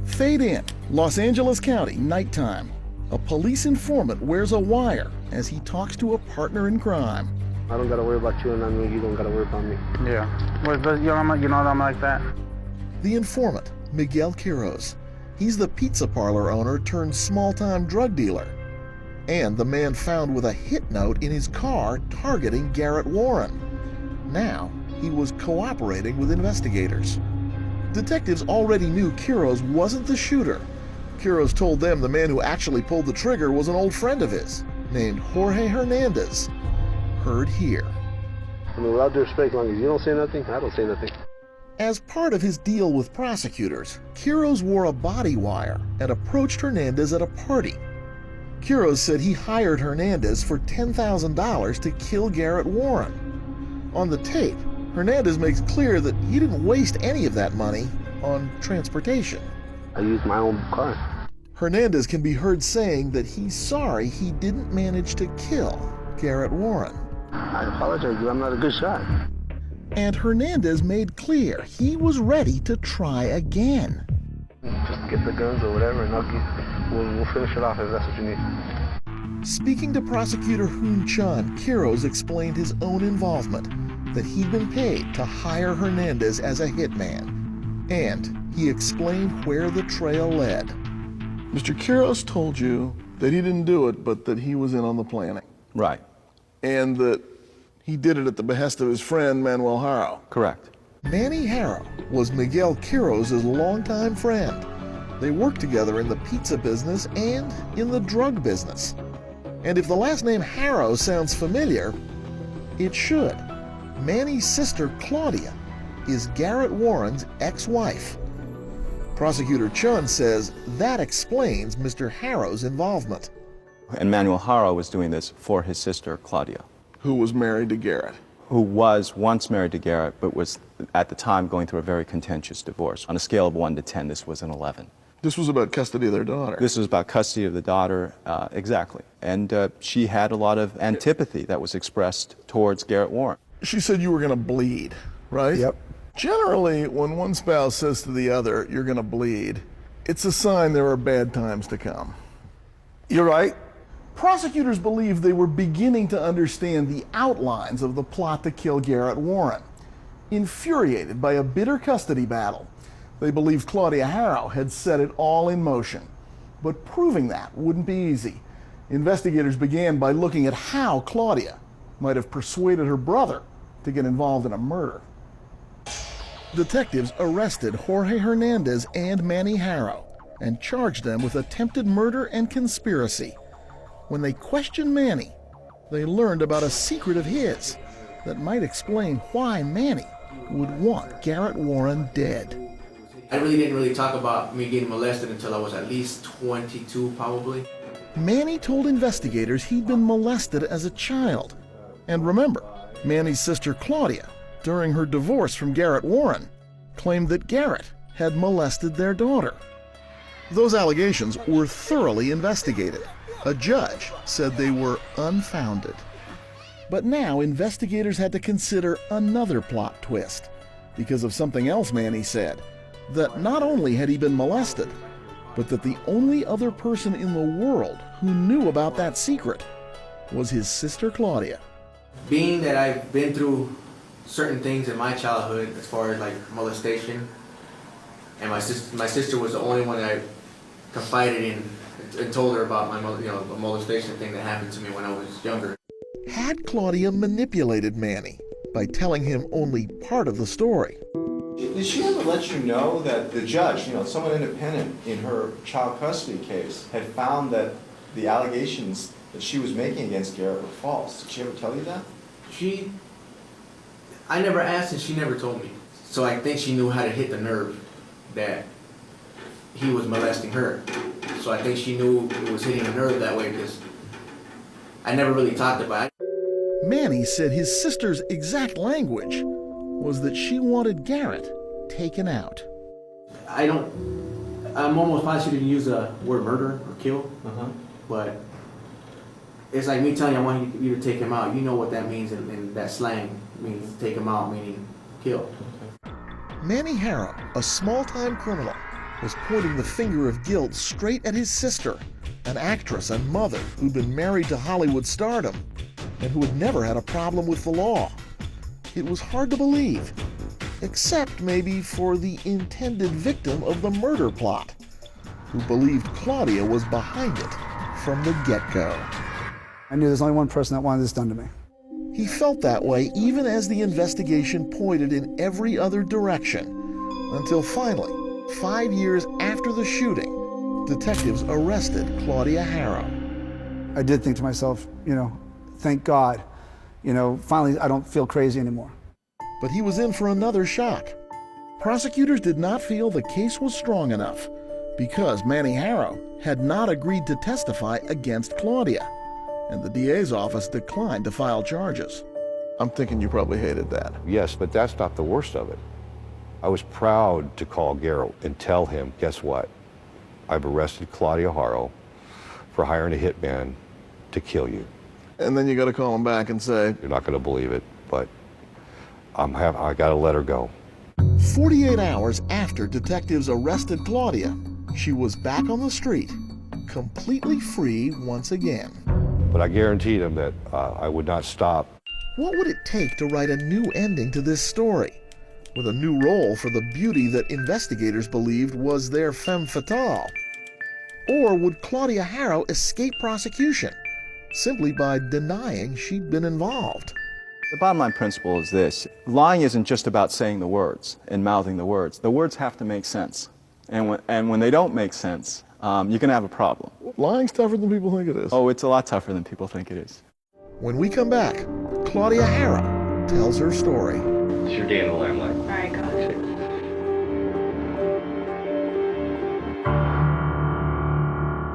Fade in, Los Angeles County, nighttime. A police informant wears a wire as he talks to a partner in crime. I don't gotta worry about you, and I know you don't gotta worry about me. Yeah. Well, you know I'm like that. The informant, Miguel Quiroz. He's the pizza parlor owner turned small-time drug dealer. And the man found with a hit note in his car targeting Garrett Warren. Now, he was cooperating with investigators. Detectives already knew Quiroz wasn't the shooter. Quiroz told them the man who actually pulled the trigger was an old friend of his, named Jorge Hernandez. Heard here. I mean, with all due respect, as long as you don't say nothing, I don't say nothing. As part of his deal with prosecutors, Quiroz wore a body wire and approached Hernandez at a party. Quiroz said he hired Hernandez for $10,000 to kill Garrett Warren. On the tape, Hernandez makes clear that he didn't waste any of that money on transportation. I used my own car. Hernandez can be heard saying that he's sorry he didn't manage to kill Garrett Warren. I apologize, I'm not a good shot. And Hernandez made clear he was ready to try again. Just get the guns or whatever, and we'll finish it off if that's what you need. Speaking to prosecutor Hoon Chun, Quiroz explained his own involvement, that he'd been paid to hire Hernandez as a hitman. And he explained where the trail led. Mr. Quiroz told you that he didn't do it, but that he was in on the planning. Right. And that he did it at the behest of his friend, Manuel Haro. Correct. Manny Haro was Miguel Quiroz's longtime friend. They worked together in the pizza business and in the drug business. And if the last name Haro sounds familiar, it should. Manny's sister, Claudia, is Garrett Warren's ex-wife. Prosecutor Chun says that explains Mr. Haro's involvement. And Manuel Haro was doing this for his sister, Claudia. Who was married to Garrett. Who was once married to Garrett, but was at the time going through a very contentious divorce. On a scale of 1 to 10, this was an 11. This was about custody of their daughter. This was about custody of the daughter, exactly. And she had a lot of antipathy that was expressed towards Garrett Warren. She said you were going to bleed, right? Yep. Generally, when one spouse says to the other, you're going to bleed, it's a sign there are bad times to come. You're right. Prosecutors believe they were beginning to understand the outlines of the plot to kill Garrett Warren. Infuriated by a bitter custody battle, they believed Claudia Haro had set it all in motion. But proving that wouldn't be easy. Investigators began by looking at how Claudia might have persuaded her brother to get involved in a murder. Detectives arrested Jorge Hernandez and Manny Haro and charged them with attempted murder and conspiracy. When they questioned Manny, they learned about a secret of his that might explain why Manny would want Garrett Warren dead. I didn't really talk about me getting molested until I was at least 22, probably. Manny told investigators he'd been molested as a child. And remember, Manny's sister Claudia, during her divorce from Garrett Warren, claimed that Garrett had molested their daughter. Those allegations were thoroughly investigated. A judge said they were unfounded. But now investigators had to consider another plot twist because of something else Manny said, that not only had he been molested, but that the only other person in the world who knew about that secret was his sister Claudia. Being that I've been through certain things in my childhood as far as like molestation, and my sister was the only one that I confided in and told her about my the molestation thing that happened to me when I was younger. Had Claudia manipulated Manny by telling him only part of the story? Did she ever let you know that the judge, someone independent in her child custody case, had found that the allegations that she was making against Garrett were false? Did she ever tell you that? I never asked and she never told me. So I think she knew how to hit the nerve that he was molesting her. So I think she knew he was hitting a nerve that way because I never really talked about it. Manny said his sister's exact language was that she wanted Garrett taken out. I'm almost positive she didn't use the word murder or kill, but it's like me telling you I want you to take him out. You know what that means in that slang. It means take him out, meaning killed. Manny Harrow, a small-time criminal, was pointing the finger of guilt straight at his sister, an actress and mother who'd been married to Hollywood stardom and who had never had a problem with the law. It was hard to believe, except maybe for the intended victim of the murder plot, who believed Claudia was behind it from the get-go. I knew there's only one person that wanted this done to me. He felt that way even as the investigation pointed in every other direction, until finally, 5 years after the shooting, detectives arrested Claudia Harrow. I did think to myself, thank God, finally I don't feel crazy anymore. But he was in for another shock. Prosecutors did not feel the case was strong enough because Manny Harrow had not agreed to testify against Claudia, and the DA's office declined to file charges. I'm thinking you probably hated that. Yes, but that's not the worst of it. I was proud to call Garrett and tell him, guess what? I've arrested Claudia Harrow for hiring a hitman to kill you. And then you got to call him back and say, You're not going to believe it, but I got to let her go. 48 hours after detectives arrested Claudia, she was back on the street, completely free once again. But I guaranteed him that I would not stop. What would it take to write a new ending to this story, with a new role for the beauty that investigators believed was their femme fatale? Or would Claudia Harrow escape prosecution simply by denying she'd been involved? The bottom line principle is this: lying isn't just about saying the words and mouthing the words. The words have to make sense. And when they don't make sense, you're going to have a problem. Lying's tougher than people think it is. Oh, it's a lot tougher than people think it is. When we come back, Claudia Harrow tells her story. It's your day in the limelight. All right, go ahead.